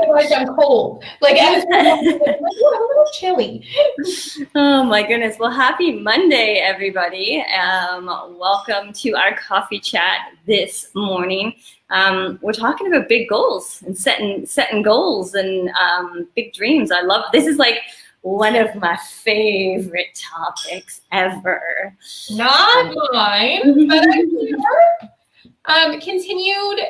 realize I'm cold. Like, I was a little chilly. Oh my goodness. Well, happy Monday, everybody. Welcome to our coffee chat this morning. We're talking about big goals and setting goals and big dreams. I love this. Is like one of my favorite topics ever. Not mine, but I'm continuing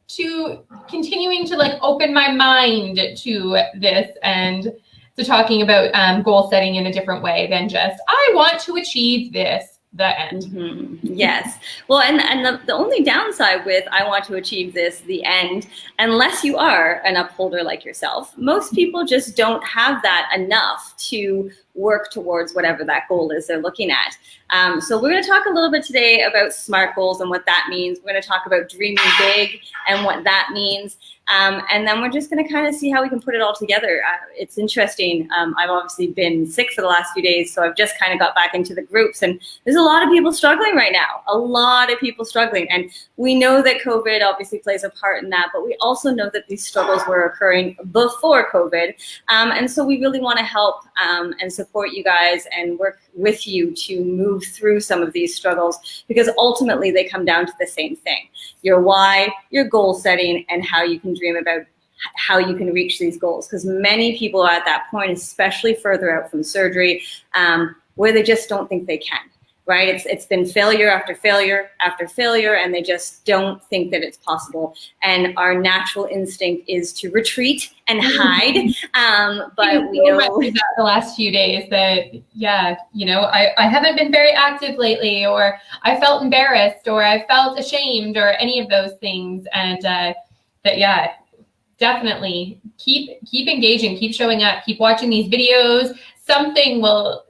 to like open my mind to this and to talking about goal setting in a different way than just I want to achieve this. The end. Mm-hmm. Yes. Well, and the only downside with I want to achieve this, the end, unless you are an upholder like yourself, most people just don't have that enough to work towards whatever that goal is they're looking at. So we're going to talk a little bit today about SMART goals and what that means. We're going to talk about dreaming big and what that means. And then we're just going to kind of see how we can put it all together. It's interesting. I've obviously been sick for the last few days, so I've just kind of got back into the groups. And there's a lot of people struggling right now, a lot of people struggling. And we know that COVID obviously plays a part in that, but we also know that these struggles were occurring before COVID. And so we really want to help and support you guys and work with you to move through some of these struggles, because ultimately they come down to the same thing: your why, your goal setting, and how you can dream about how you can reach these goals. Because many people are at that point, especially further out from surgery, where they just don't think they can. Right? It's been failure after failure after failure, and they just don't think that it's possible. And our natural instinct is to retreat and hide. But we know that the last few days that, I haven't been very active lately, or I felt embarrassed, or I felt ashamed, or any of those things. And definitely keep engaging, keep showing up, keep watching these videos. Something will,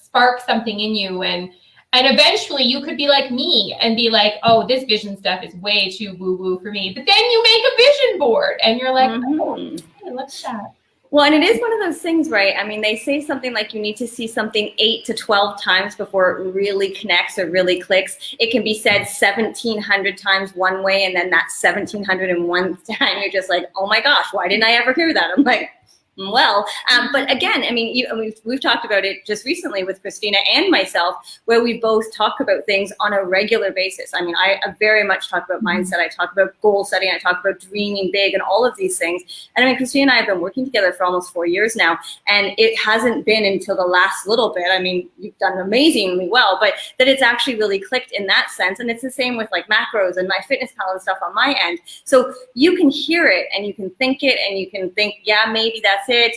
spark something in you, and eventually you could be like me and be like, oh, this vision stuff is way too woo-woo for me. But then you make a vision board and you're like, oh, hey, look at that. Well, and it is one of those things, right? I mean, they say something like you need to see something 8 to 12 times before it really connects or really clicks. It can be said 1,700 times one way, and then that 1,701 time you're just like, oh my gosh, why didn't I ever hear that? I'm like, well, but again, I mean, we've talked about it just recently with Christina and myself, where we both talk about things on a regular basis. I mean, I very much talk about mindset. I talk about goal setting. I talk about dreaming big and all of these things. And I mean, Christina and I have been working together for almost 4 years now, and it hasn't been until the last little bit. I mean, you've done amazingly well, but that it's actually really clicked in that sense. And it's the same with like macros and MyFitnessPal and stuff on my end. So you can hear it and you can think it and you can think, yeah, maybe that's it,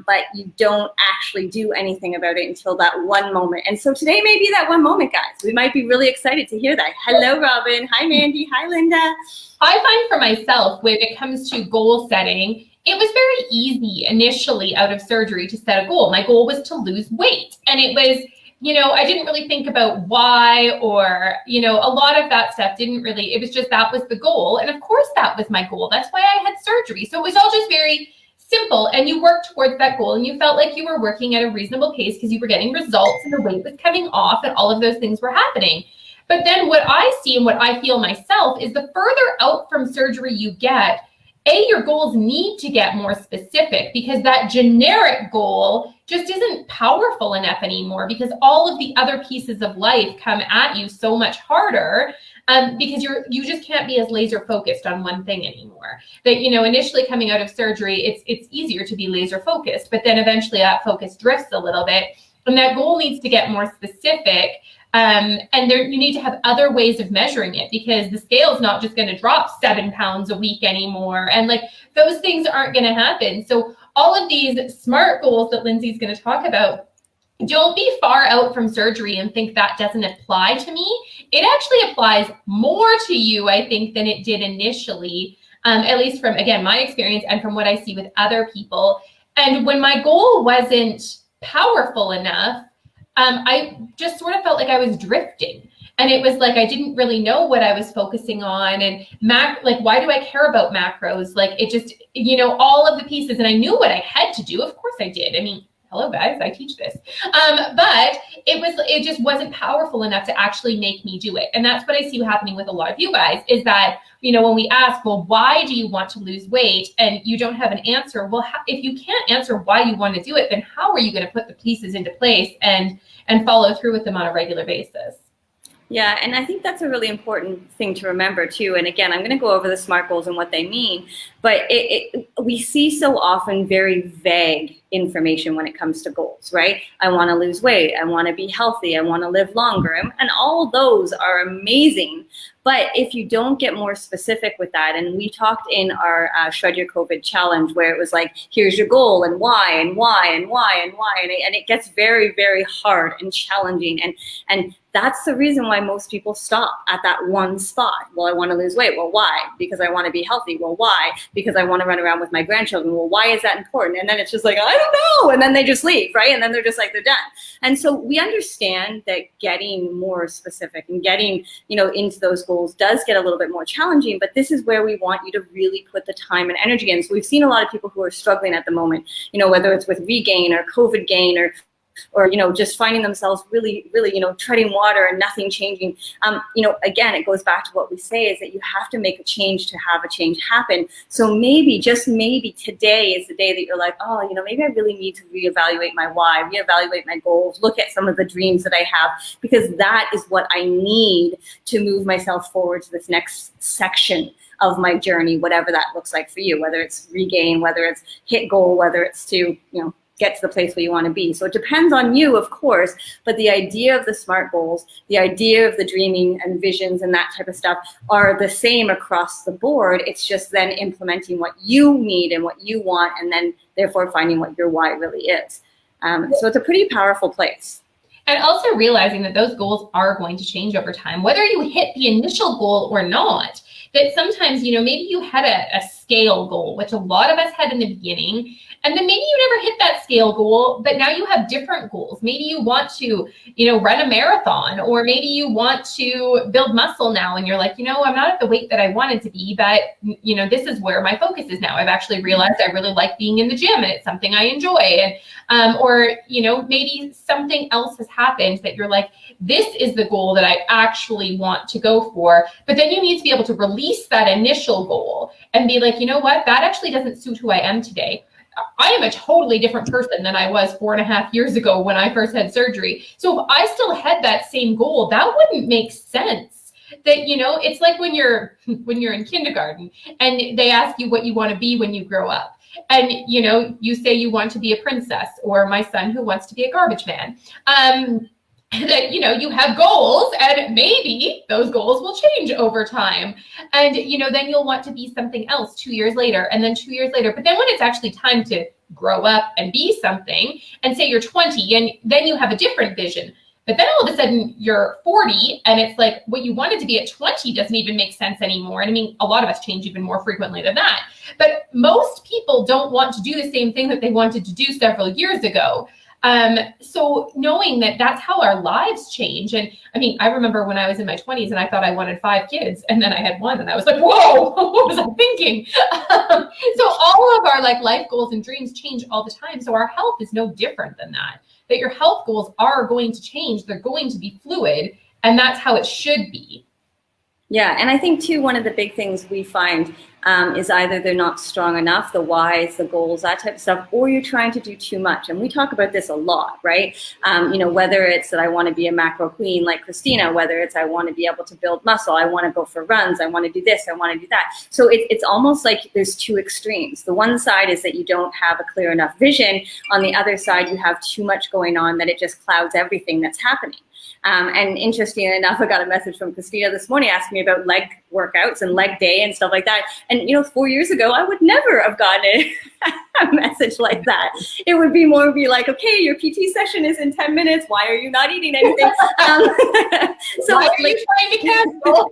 but you don't actually do anything about it until that one moment. And so today may be that one moment, guys. We might be really excited to hear that. Hello, Robin. Hi, Mandy. Hi, Linda. I find for myself, when it comes to goal setting, it was very easy initially out of surgery to set a goal. My goal was to lose weight, and it was, I didn't really think about why, or, a lot of that stuff didn't really, it was just, that was the goal. And of course that was my goal. That's why I had surgery. So it was all just very simple, and you worked towards that goal, and you felt like you were working at a reasonable pace because you were getting results and the weight was coming off and all of those things were happening. But then what I see and what I feel myself is the further out from surgery you get, your goals need to get more specific, because that generic goal just isn't powerful enough anymore, because all of the other pieces of life come at you so much harder. Because you just can't be as laser focused on one thing anymore. That, initially coming out of surgery, it's easier to be laser focused, but then eventually that focus drifts a little bit, and that goal needs to get more specific. And you need to have other ways of measuring it, because the scale's not just going to drop 7 pounds a week anymore, and like those things aren't going to happen. So all of these SMART goals that Lindsay's going to talk about, don't be far out from surgery and think that doesn't apply to me. It actually applies more to you, I think, than it did initially, at least from, again, my experience and from what I see with other people. And when my goal wasn't powerful enough, I just sort of felt like I was drifting. And it was like I didn't really know what I was focusing on, and why do I care about macros? Like, it just, all of the pieces, and I knew what I had to do. Of course I did. I mean, hello guys, I teach this. But it just wasn't powerful enough to actually make me do it. And that's what I see happening with a lot of you guys, is that, you know, when we ask, well, why do you want to lose weight? And you don't have an answer. Well, if you can't answer why you want to do it, then how are you going to put the pieces into place and follow through with them on a regular basis? Yeah, and I think that's a really important thing to remember too. And again, I'm going to go over the SMART goals and what they mean, but we see so often very vague information when it comes to goals, right? I want to lose weight, I want to be healthy, I want to live longer, and all those are amazing. But if you don't get more specific with that, and we talked in our Shred Your COVID challenge where it was like, here's your goal and why and why and why and why, and it gets very, very hard and challenging, and that's the reason why most people stop at that one spot. Well, I want to lose weight. Well, why? Because I want to be healthy. Well, why? Because I want to run around with my grandchildren. Well, why is that important? And then it's just like, I don't know. And then they just leave, right? And then they're just like, they're done. And so we understand that getting more specific and getting, you know, into those goals does get a little bit more challenging, but this is where we want you to really put the time and energy in. So we've seen a lot of people who are struggling at the moment, you know, whether it's with regain or COVID gain or you know, just finding themselves really, really, you know, treading water and nothing changing. You know, again, it goes back to what we say is that you have to make a change to have a change happen. So maybe, just maybe today is the day that you're like, oh, you know, maybe I really need to reevaluate my why, reevaluate my goals, look at some of the dreams that I have, because that is what I need to move myself forward to this next section of my journey, whatever that looks like for you, whether it's regain, whether it's hit goal, whether it's to, you know, get to the place where you want to be. So it depends on you, of course, but the idea of the SMART goals, the idea of the dreaming and visions and that type of stuff are the same across the board. It's just then implementing what you need and what you want, and then therefore finding what your why really is. So it's a pretty powerful place. And also realizing that those goals are going to change over time, whether you hit the initial goal or not. That sometimes, you know, maybe you had a scale goal, which a lot of us had in the beginning, and then maybe you never hit that scale goal, but now you have different goals. Maybe you want to, you know, run a marathon, or maybe you want to build muscle now, and you're like, you know, I'm not at the weight that I wanted to be, but, you know, this is where my focus is now. I've actually realized I really like being in the gym, and it's something I enjoy. And or, you know, maybe something else has happened that you're like, this is the goal that I actually want to go for. But then you need to be able to release that initial goal and be like, you know what, that actually doesn't suit who I am today. I am a totally different person than I was 4.5 years ago when I first had surgery. So if I still had that same goal, that wouldn't make sense. That, you know, it's like when you're in kindergarten and they ask you what you want to be when you grow up. And, you know, you say you want to be a princess, or my son who wants to be a garbage man. That, you know, you have goals, and maybe those goals will change over time. And, you know, then you'll want to be something else 2 years later, and then 2 years later. But then when it's actually time to grow up and be something, and say you're 20, and then you have a different vision. But then all of a sudden you're 40, and it's like what you wanted to be at 20 doesn't even make sense anymore. And I mean, a lot of us change even more frequently than that. But most people don't want to do the same thing that they wanted to do several years ago. So knowing that that's how our lives change. And I mean, I remember when I was in my 20s and I thought I wanted 5 kids, and then I had 1, and I was like, whoa, what was I thinking? So all of our like life goals and dreams change all the time. So our health is no different than that. That your health goals are going to change. They're going to be fluid, and that's how it should be. Yeah, and I think too, one of the big things we find is either they're not strong enough, the whys, the goals, that type of stuff, or you're trying to do too much. And we talk about this a lot, right? You know, whether it's that I want to be a macro queen like Christina, whether it's I want to be able to build muscle, I want to go for runs, I want to do this, I want to do that. So it's almost like there's 2 extremes. The one side is that you don't have a clear enough vision. On the other side, you have too much going on that it just clouds everything that's happening. And interesting enough, I got a message from Christina this morning asking me about leg workouts and leg day and stuff like that. And, you know, 4 years ago, I would never have gotten a message like that. It would be more be like, okay, your PT session is in 10 minutes. Why are you not eating anything? So why are you trying to cancel?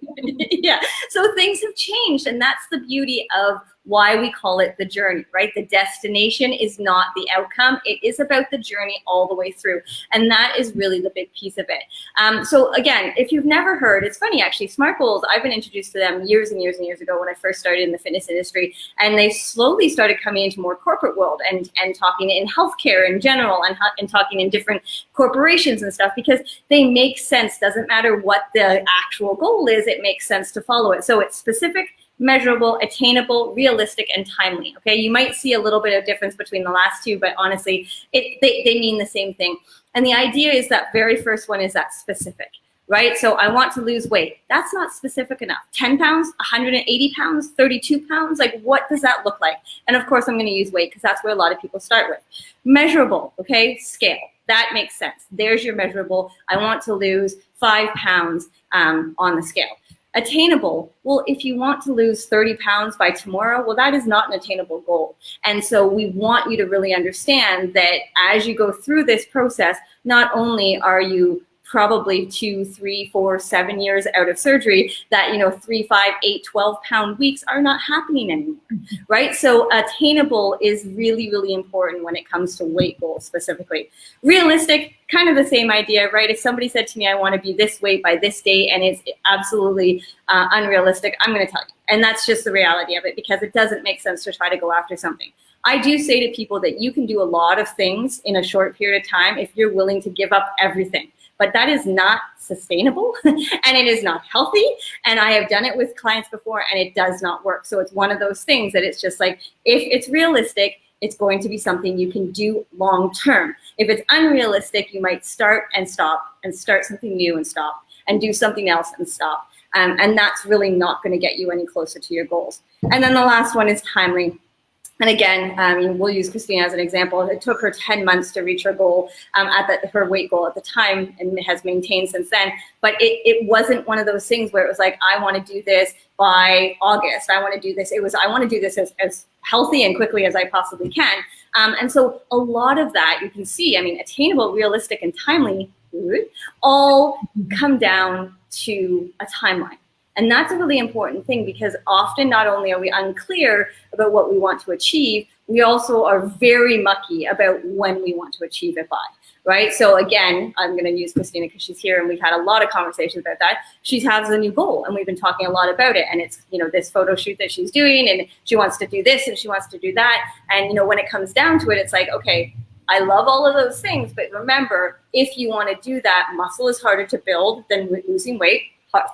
Yeah. So things have changed. And that's the beauty of why we call it the journey, right? The destination is not the outcome. It is about the journey all the way through. And that is really the big piece of it. So again, if you've never heard, it's funny actually, SMART goals, I've been introduced to them years and years and years ago when I first started in the fitness industry, and they slowly started coming into more corporate world and talking in healthcare in general and talking in different corporations and stuff, because they make sense. Doesn't matter what the actual goal is, it makes sense to follow it. So it's specific, measurable, attainable, realistic, and timely. Okay, you might see a little bit of difference between the last two, but honestly, they mean the same thing. And the idea is that very first one is that specific, right? So I want to lose weight. That's not specific enough. 10 pounds, 180 pounds, 32 pounds, like what does that look like? And of course, I'm going to use weight because that's where a lot of people start with. Measurable, okay, scale. That makes sense. There's your measurable. I want to lose 5 pounds on the scale. Attainable, well, if you want to lose 30 pounds by tomorrow, well, that is not an attainable goal. And so we want you to really understand that as you go through this process, not only are you probably 2, 3, 4, 7 years out of surgery, that 3, 5, 8, 12-pound weeks are not happening anymore, right? So attainable is really, really important when it comes to weight goals specifically. Realistic, kind of the same idea, right? If somebody said to me, I want to be this weight by this date, and it's absolutely unrealistic, I'm going to tell you. And that's just the reality of it, because it doesn't make sense to try to go after something. I do say to people that you can do a lot of things in a short period of time if you're willing to give up everything. But that is not sustainable and it is not healthy. And I have done it with clients before and it does not work. So it's one of those things that it's just like, if it's realistic, it's going to be something you can do long term. If it's unrealistic, you might start and stop and start something new and stop and do something else and stop. And that's really not going to get you any closer to your goals. And then the last one is timely. And again, we'll use Christina as an example. It took her 10 months to reach her goal, her weight goal at the time, and has maintained since then. But it wasn't one of those things where it was like, I want to do this by August. I want to do this. It was, I want to do this as healthy and quickly as I possibly can. And so a lot of that you can see, attainable, realistic, and timely all come down to a timeline. And that's a really important thing, because often not only are we unclear about what we want to achieve, we also are very mucky about when we want to achieve it by, right? So again, I'm going to use Christina because she's here and we've had a lot of conversations about that. She has a new goal and we've been talking a lot about it. And it's, this photo shoot that she's doing, and she wants to do this and she wants to do that. And, when it comes down to it, it's like, okay, I love all of those things, but remember, if you want to do that, muscle is harder to build than losing weight.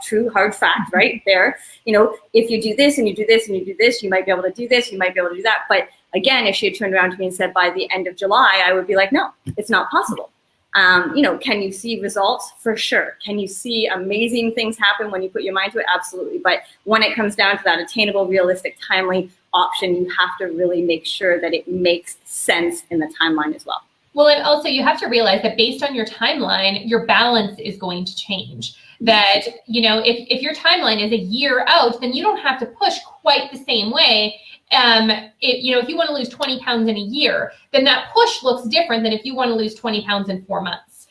True hard fact right there. If you do this and you do this and you do this, you might be able to do this, you might be able to do that. But again, if she had turned around to me and said by the end of July, I would be like, no, it's not possible. Can you see results? For sure. Can you see amazing things happen when you put your mind to it? Absolutely. But when it comes down to that attainable, realistic, timely option, you have to really make sure that it makes sense in the timeline as well. Well, and also you have to realize that based on your timeline, your balance is going to change. That, if your timeline is a year out, then you don't have to push quite the same way. If you want to lose 20 pounds in a year, then that push looks different than if you want to lose 20 pounds in 4 months.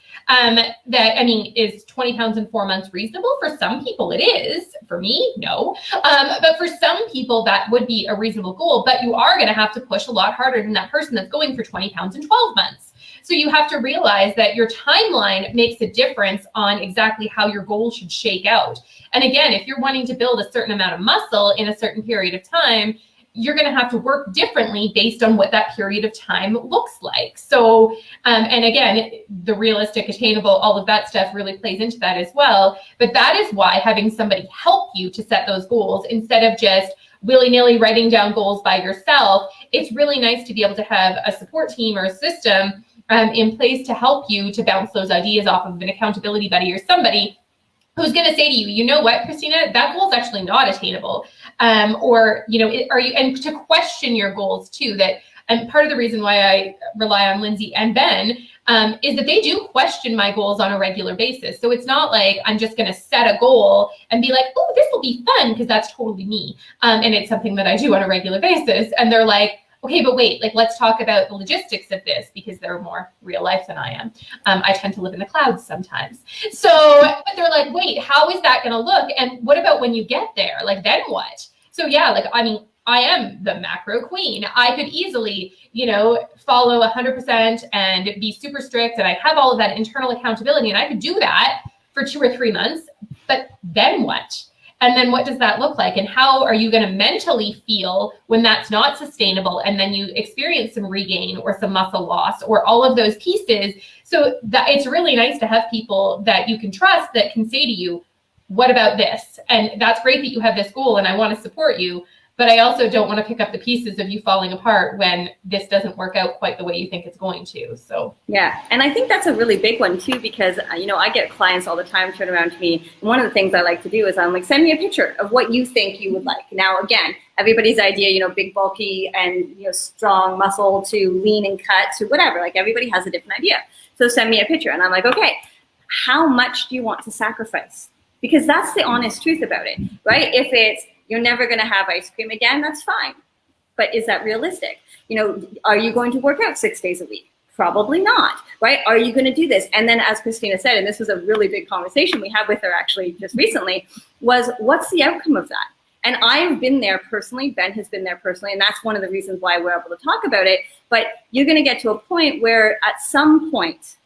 Is 20 pounds in 4 months reasonable? For some people it is. For me, no. But for some people that would be a reasonable goal, but you are going to have to push a lot harder than that person that's going for 20 pounds in 12 months. So you have to realize that your timeline makes a difference on exactly how your goal should shake out. And again, if you're wanting to build a certain amount of muscle in a certain period of time, you're going to have to work differently based on what that period of time looks like. So, and again, the realistic, attainable, all of that stuff really plays into that as well. But that is why having somebody help you to set those goals instead of just willy-nilly writing down goals by yourself, it's really nice to be able to have a support team or a system in place to help you to bounce those ideas off of an accountability buddy or somebody who's going to say to you, you know what, Christina, that goal is actually not attainable. Are you, and to question your goals too, and part of the reason why I rely on Lindsay and Ben is that they do question my goals on a regular basis. So it's not like I'm just going to set a goal and be like, oh, this will be fun, because that's totally me. And it's something that I do on a regular basis. And they're like, okay, but wait, let's talk about the logistics of this, because they're more real life than I am. I tend to live in the clouds sometimes. So, but they're like, wait, how is that going to look? And what about when you get there? Then what? So yeah, I am the macro queen. I could easily, follow 100% and be super strict, and I have all of that internal accountability, and I could do that for 2 or 3 months. But then what? And then what does that look like? And how are you going to mentally feel when that's not sustainable? And then you experience some regain or some muscle loss or all of those pieces. So that it's really nice to have people that you can trust that can say to you, what about this? And that's great that you have this goal and I want to support you. But I also don't want to pick up the pieces of you falling apart when this doesn't work out quite the way you think it's going to. So yeah, and I think that's a really big one too, because I get clients all the time turn around to me, and one of the things I like to do is I'm like, send me a picture of what you think you would like. Now again, everybody's idea, big, bulky, and strong muscle to lean and cut to whatever. Like everybody has a different idea. So send me a picture, and I'm like, okay, how much do you want to sacrifice? Because that's the honest truth about it, right? If it's you're never going to have ice cream again, that's fine. But is that realistic? Are you going to work out 6 days a week? Probably not, right? Are you going to do this? And then as Christina said, and this was a really big conversation we had with her actually just recently, was what's the outcome of that? And I've been there personally, Ben has been there personally, and that's one of the reasons why we're able to talk about it. But you're going to get to a point where at some point,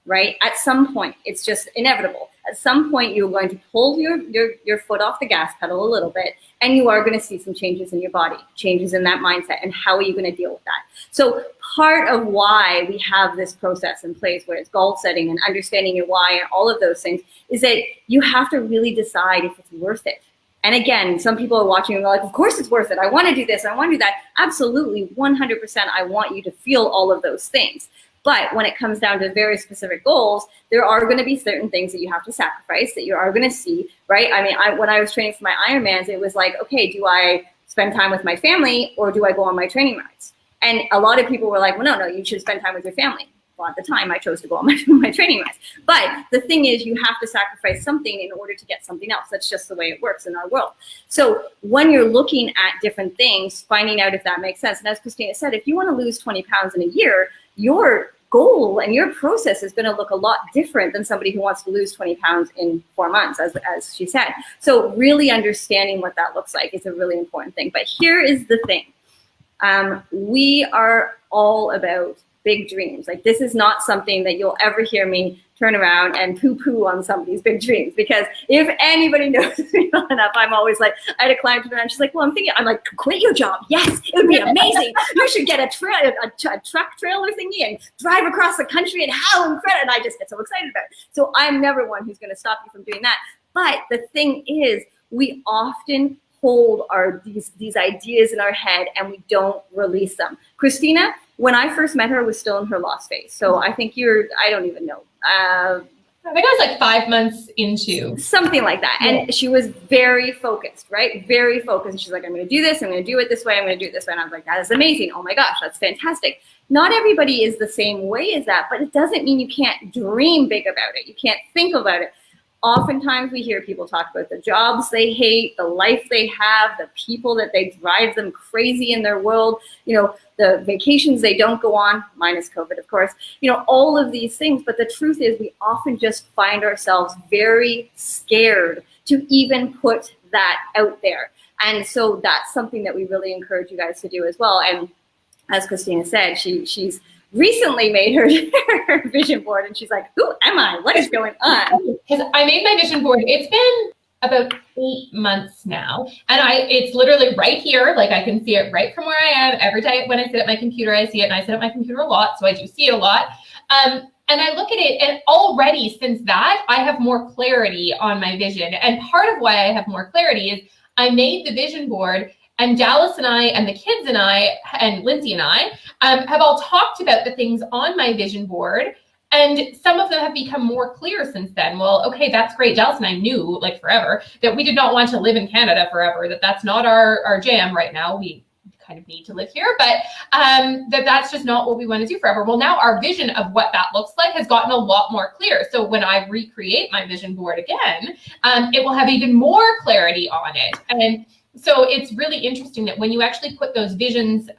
right? At some point, it's just inevitable. At some point, you're going to pull your foot off the gas pedal a little bit, and you are going to see some changes in your body, changes in that mindset, and how are you going to deal with that? So part of why we have this process in place, where it's goal setting and understanding your why and all of those things, is that you have to really decide if it's worth it. And again, some people are watching and they're like, of course it's worth it. I want to do this. I want to do that. Absolutely, 100%. I want you to feel all of those things. But when it comes down to very specific goals, there are going to be certain things that you have to sacrifice, that you are going to see, right? I mean, when I was training for my Ironmans, it was like, okay, do I spend time with my family or do I go on my training rides? And a lot of people were like, well, no, you should spend time with your family. Well, at the time, I chose to go on my training rides. But the thing is, you have to sacrifice something in order to get something else. That's just the way it works in our world. So when you're looking at different things, finding out if that makes sense. And as Christina said, if you want to lose 20 pounds in a year, your goal and your process is going to look a lot different than somebody who wants to lose 20 pounds in 4 months, as she said. So really understanding what that looks like is a really important thing. But here is the thing. We are all about big dreams. Like, this is not something that you'll ever hear me turn around and poo-poo on somebody's big dreams, because if anybody knows me well enough, I'm always like, I had a client turn around, she's like, well, I'm like, quit your job. Yes, it would be amazing. You should get a truck trailer thingy and drive across the country, and how incredible. And I just get so excited about it. So I'm never one who's going to stop you from doing that. But the thing is, we often hold these ideas in our head and we don't release them. Christina, when I first met her, was still in her lost phase. So I think I don't even know. I think I was like 5 months into. Something like that. And she was very focused, right? Very focused. And she's like, I'm going to do this. I'm going to do it this way. I'm going to do it this way. And I was like, that is amazing. Oh my gosh, that's fantastic. Not everybody is the same way as that, but it doesn't mean you can't dream big about it. You can't think about it. Oftentimes we hear people talk about the jobs they hate, the life they have, the people that they drive them crazy in their world, the vacations they don't go on, minus COVID, of course, all of these things. But the truth is, we often just find ourselves very scared to even put that out there. And so that's something that we really encourage you guys to do as well. And as Christina said, she's recently made her vision board, and she's like, who am I? What is going on? Because I made my vision board. It's been about 8 months now, and it's literally right here. Like, I can see it right from where I am. Every day when I sit at my computer, I see it, and I sit at my computer a lot, so I do see it a lot. And I look at it, and already since that, I have more clarity on my vision. And part of why I have more clarity is I made the vision board, and Dallas and I and the kids and I and Lindsay and I have all talked about the things on my vision board, and some of them have become more clear since then. Well, okay, that's great. Dallas and I knew like forever that we did not want to live in Canada forever, that's not our jam right now. We kind of need to live here, but that's just not what we want to do forever. Well, now our vision of what that looks like has gotten a lot more clear. So when I recreate my vision board again, it will have even more clarity on it. And so it's really interesting that when you actually put those visions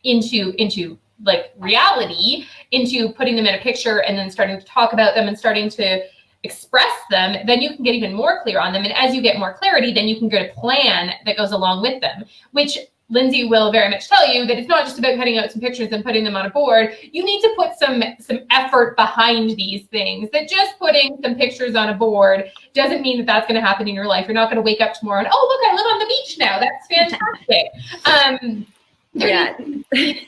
into like reality, into putting them in a picture and then starting to talk about them and starting to express them, then you can get even more clear on them. And as you get more clarity, then you can get a plan that goes along with them, which Lindsay will very much tell you that it's not just about cutting out some pictures and putting them on a board. You need to put some effort behind these things. That just putting some pictures on a board doesn't mean that that's going to happen in your life. You're not going to wake up tomorrow and, oh, look, I live on the beach now. That's fantastic. Yeah.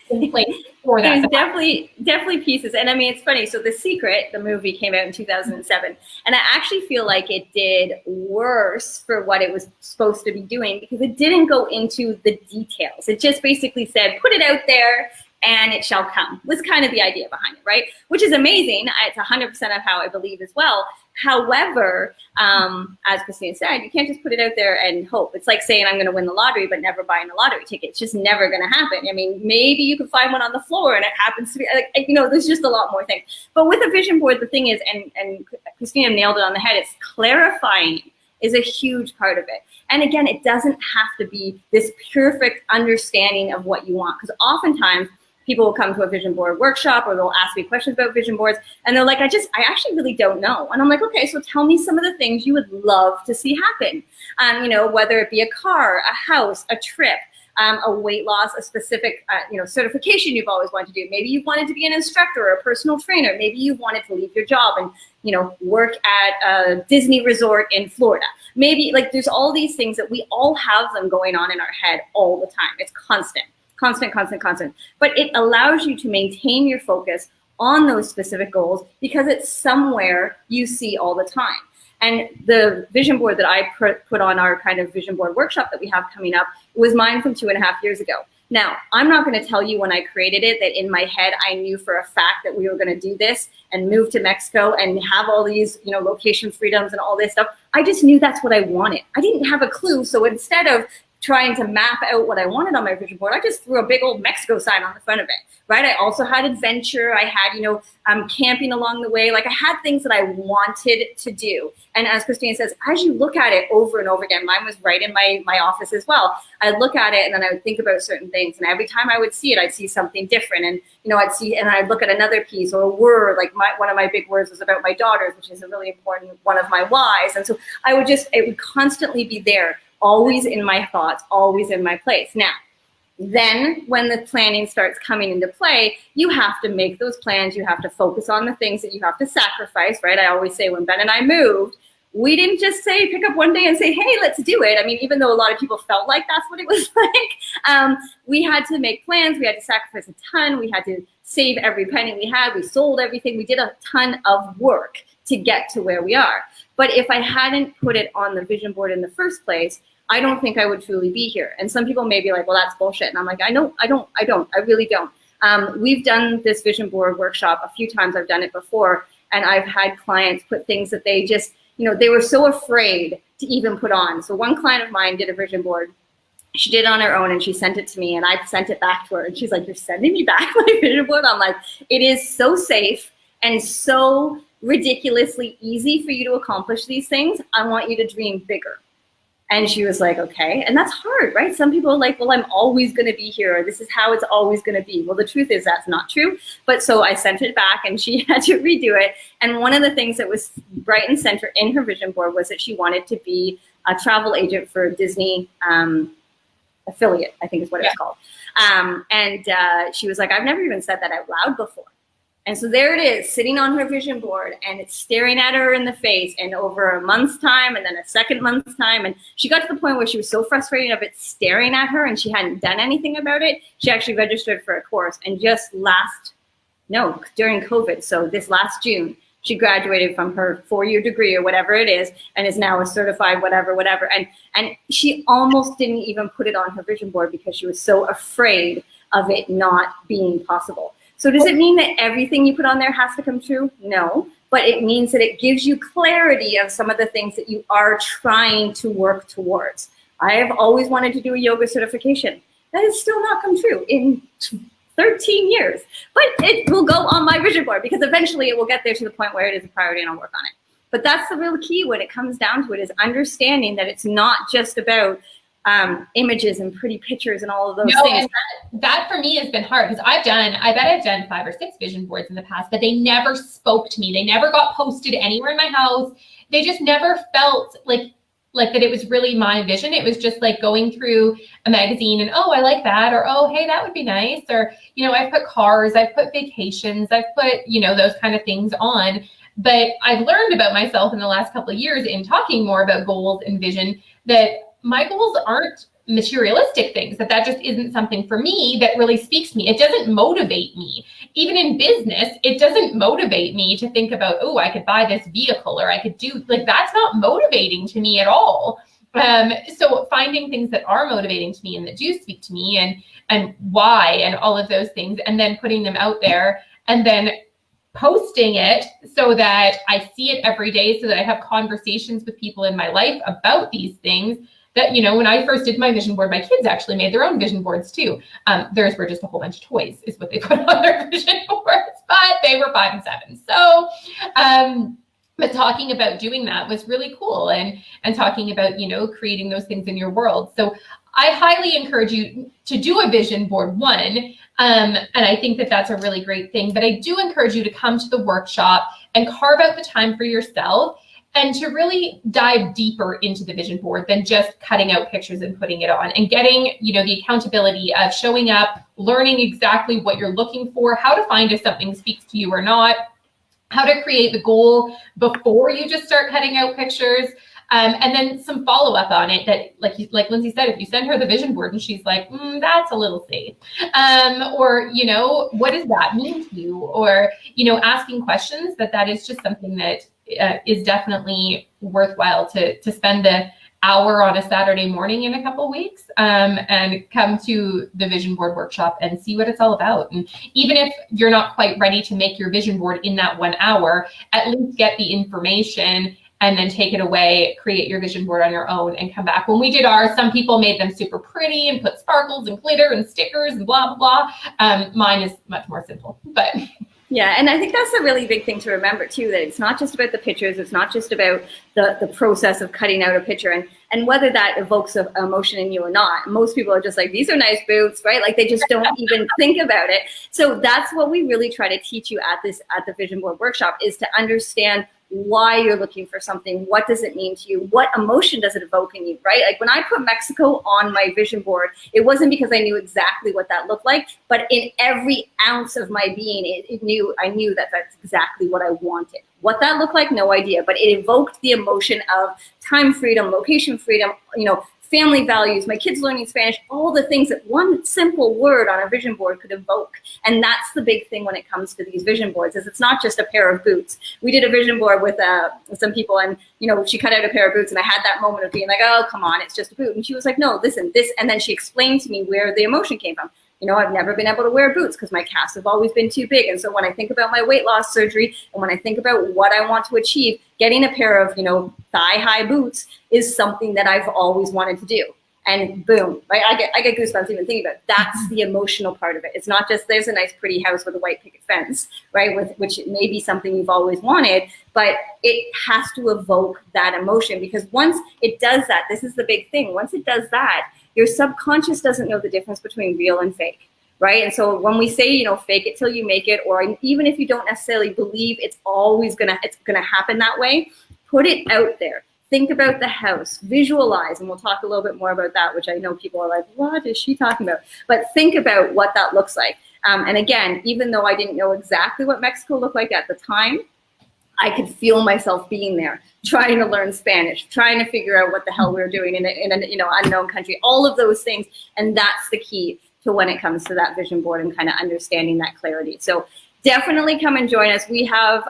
In place for that. There's definitely pieces. And I mean, it's funny. So The Secret, the movie, came out in 2007. And I actually feel like it did worse for what it was supposed to be doing, because it didn't go into the details. It just basically said, put it out there and it shall come, was kind of the idea behind it, right? Which is amazing. It's 100% of how I believe as well. However, as Christina said, you can't just put it out there and hope. It's like saying I'm going to win the lottery, but never buying a lottery ticket. It's just never going to happen. I mean, maybe you could find one on the floor and it happens to be, like, there's just a lot more things. But with a vision board, the thing is, and Christina nailed it on the head, it's clarifying is a huge part of it. And again, it doesn't have to be this perfect understanding of what you want, because oftentimes people will come to a vision board workshop, or they'll ask me questions about vision boards, and they're like, I actually really don't know. And I'm like, okay, so tell me some of the things you would love to see happen. Whether it be a car, a house, a trip, a weight loss, a specific, certification you've always wanted to do. Maybe you wanted to be an instructor or a personal trainer. Maybe you wanted to leave your job and, work at a Disney resort in Florida. Maybe, there's all these things that we all have them going on in our head all the time. It's constant. But it allows you to maintain your focus on those specific goals, because it's somewhere you see all the time. And the vision board that I put on our kind of vision board workshop that we have coming up was mine from 2.5 years ago. Now, I'm not going to tell you when I created it that in my head I knew for a fact that we were going to do this and move to Mexico and have all these, location freedoms and all this stuff. I just knew that's what I wanted. I didn't have a clue. So instead of trying to map out what I wanted on my vision board, I just threw a big old Mexico sign on the front of it, right? I also had adventure. I had, camping along the way. I had things that I wanted to do. And as Christina says, as you look at it over and over again, mine was right in my office as well. I'd look at it and then I would think about certain things. And every time I would see it, I'd see something different. And, I'd look at another piece or a word, one of my big words was about my daughters, which is a really important one of my whys. And so it would constantly be there, always in my thoughts, always in my place. Now, then when the planning starts coming into play, you have to make those plans. You have to focus on the things that you have to sacrifice, right? I always say when Ben and I moved, we didn't just pick up one day and say, hey, let's do it. I mean, even though a lot of people felt like that's what it was like, we had to make plans. We had to sacrifice a ton. We had to save every penny we had. We sold everything. We did a ton of work to get to where we are. But if I hadn't put it on the vision board in the first place, I don't think I would truly be here. And some people may be like, well, that's bullshit. And I'm like, I really don't. We've done this vision board workshop a few times. I've done it before. And I've had clients put things that they just, they were so afraid to even put on. So one client of mine did a vision board. She did it on her own and she sent it to me and I sent it back to her. And she's like, you're sending me back my vision board? I'm like, it is so safe and so ridiculously easy for you to accomplish these things. I want you to dream bigger. And she was like, okay. And that's hard, right? Some people are like, well, I'm always going to be here. Or this is how it's always going to be. Well, the truth is that's not true. But so I sent it back and she had to redo it. And one of the things that was right and center in her vision board was that she wanted to be a travel agent for Disney affiliate, I think is what it's called. She was like, I've never even said that out loud before. And so there it is, sitting on her vision board, and it's staring at her in the face. And over a month's time, and then a second month's time, and she got to the point where she was so frustrated of it staring at her, and she hadn't done anything about it. She actually registered for a course, and during COVID, so this last June, she graduated from her 4-year degree or whatever it is, and is now a certified whatever. And she almost didn't even put it on her vision board because she was so afraid of it not being possible. So does it mean that everything you put on there has to come true? No, but it means that it gives you clarity of some of the things that you are trying to work towards. I have always wanted to do a yoga certification. That has still not come true in 13 years, but it will go on my vision board because eventually it will get there to the point where it is a priority and I'll work on it. But that's the real key when it comes down to it, is understanding that it's not just about images and pretty pictures and all of those things. And that for me has been hard because I bet I've done 5 or 6 vision boards in the past, but they never spoke to me. They never got posted anywhere in my house. They just never felt like like that it was really my vision. It was just like going through a magazine and, oh, I like that, or, oh, hey, that would be nice. Or, I've put cars, I've put vacations, I've put, those kind of things on. But I've learned about myself in the last couple of years in talking more about goals and vision that my goals aren't materialistic things, that just isn't something for me that really speaks to me. It doesn't motivate me. Even in business, it doesn't motivate me to think about, oh, I could buy this vehicle, or I could do, like, that's not motivating to me at all. So finding things that are motivating to me and that do speak to me and why and all of those things, and then putting them out there and then posting it so that I see it every day, so that I have conversations with people in my life about these things. That, when I first did my vision board, my kids actually made their own vision boards too. Theirs were just a whole bunch of toys is what they put on their vision boards, but they were 5 and 7. So, but talking about doing that was really cool, and talking about, creating those things in your world. So I highly encourage you to do a vision board, one. And I think that that's a really great thing, but I do encourage you to come to the workshop and carve out the time for yourself and to really dive deeper into the vision board than just cutting out pictures and putting it on, and getting, the accountability of showing up, learning exactly what you're looking for, how to find if something speaks to you or not, how to create the goal before you just start cutting out pictures. And then some follow-up on it that, like Lindsay said, if you send her the vision board and she's like, that's a little safe, or, what does that mean to you? Or, asking questions, that is just something that is definitely worthwhile to spend the hour on a Saturday morning in a couple weeks, and come to the vision board workshop and see what it's all about. And even if you're not quite ready to make your vision board in that 1 hour, at least get the information and then take it away, create your vision board on your own, and come back. When we did ours, some people made them super pretty and put sparkles and glitter and stickers and blah, blah, blah. Mine is much more simple, but. Yeah, and I think that's a really big thing to remember too, that it's not just about the pictures, it's not just about the process of cutting out a picture and whether that evokes an emotion in you or not. Most people are just like, these are nice boots, right? Like they just don't even think about it. So that's what we really try to teach you at the Vision Board Workshop, is to understand why you're looking for something. What does it mean to you? What emotion does it evoke in you, right? Like when I put Mexico on my vision board, it wasn't because I knew exactly what that looked like, but in every ounce of my being, I knew that that's exactly what I wanted. What that looked like, no idea, but it evoked the emotion of time freedom, location freedom, family values, my kids learning Spanish, all the things that one simple word on a vision board could evoke. And that's the big thing when it comes to these vision boards, is it's not just a pair of boots. We did a vision board with some people, and she cut out a pair of boots, and I had that moment of being like, oh, come on, it's just a boot. And she was like, no, listen, this, and then she explained to me where the emotion came from. I've never been able to wear boots because my calves have always been too big. And so when I think about my weight loss surgery, and when I think about what I want to achieve, getting a pair of, thigh-high boots is something that I've always wanted to do. And boom, right? I get goosebumps even thinking about it. That's the emotional part of it. It's not just there's a nice pretty house with a white picket fence, right? Which may be something you've always wanted, but it has to evoke that emotion, because once it does that, this is the big thing. Once it does that, your subconscious doesn't know the difference between real and fake, right? And so when we say, fake it till you make it, or even if you don't necessarily believe it's always gonna happen that way, put it out there. Think about the house, visualize, and we'll talk a little bit more about that, which I know people are like, what is she talking about? But think about what that looks like. And again, even though I didn't know exactly what Mexico looked like at the time, I could feel myself being there, trying to learn Spanish, trying to figure out what the hell we were doing in an unknown country, all of those things. And that's the key to when it comes to that vision board and kind of understanding that clarity. So definitely come and join us. We have,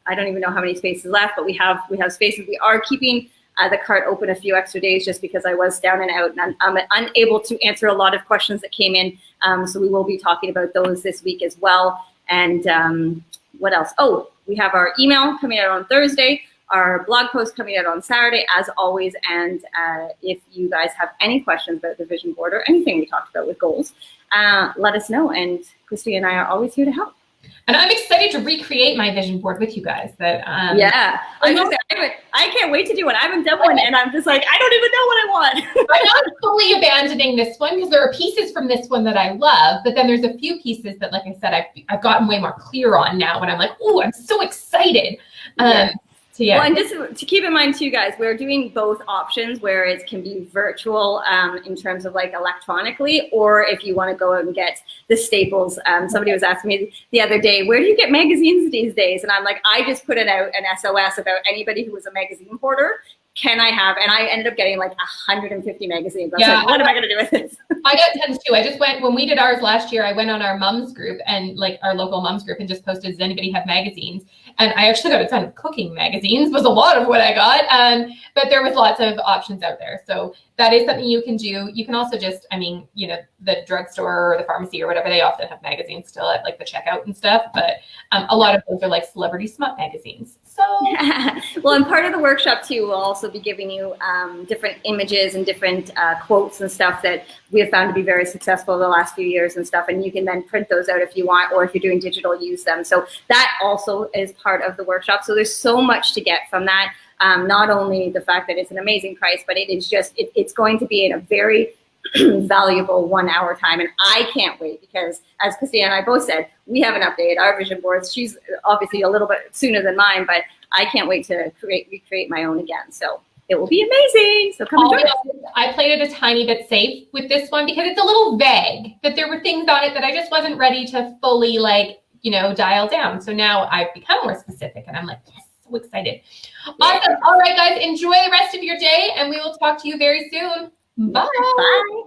I don't even know how many spaces left, but we have spaces. We are keeping the cart open a few extra days just because I was down and out, and I'm unable to answer a lot of questions that came in. So we will be talking about those this week as well. And what else? Oh, we have our email coming out on Thursday, our blog post coming out on Saturday, as always. And if you guys have any questions about the vision board or anything we talked about with goals, let us know. And Christina and I are always here to help. And I'm excited to recreate my vision board with you guys. Yeah, I can't wait to do one. I haven't done one, and I'm just like, I don't even know what I want. I'm not fully abandoning this one because there are pieces from this one that I love, but then there's a few pieces that, like I said, I've gotten way more clear on now. When I'm like, oh, I'm so excited. Yeah. So yeah. Well, and just to keep in mind too, guys, we're doing both options where it can be virtual in terms of like electronically, or if you want to go out and get the staples. Somebody was asking me the other day, where do you get magazines these days? And I'm like, I just put it out an SOS about anybody who was a magazine hoarder. Can I have, and I ended up getting like 150 magazines. I was like, what am I going to do with this? I got tons too. I just went, when we did ours last year, I went on our mums group and like our local mums group and just posted, does anybody have magazines? And I actually got a ton of cooking magazines, was a lot of what I got. But there was lots of options out there. So that is something you can do. You can also just, I mean, you know, the drugstore or the pharmacy or whatever, they often have magazines still at like the checkout and stuff. But a lot of those are like celebrity smut magazines. So well, and part of the workshop too, we'll also be giving you different images and different quotes and stuff that we have found to be very successful the last few years and stuff. And you can then print those out if you want, or if you're doing digital, use them. So that also is part of the workshop. So there's so much to get from that. Not only the fact that it's an amazing price, but it is just, it's going to be in a very valuable 1 hour time. And I can't wait because, as Christina and I both said, we haven't updated our vision boards. She's obviously a little bit sooner than mine, but I can't wait to recreate my own again. So it will be amazing. So come and join us. I played it a tiny bit safe with this one because it's a little vague, that there were things on it that I just wasn't ready to fully like, you know, dial down. So now I've become more specific and I'm like, yes, so excited. Awesome. All right, guys, enjoy the rest of your day and we will talk to you very soon. Bye. Bye.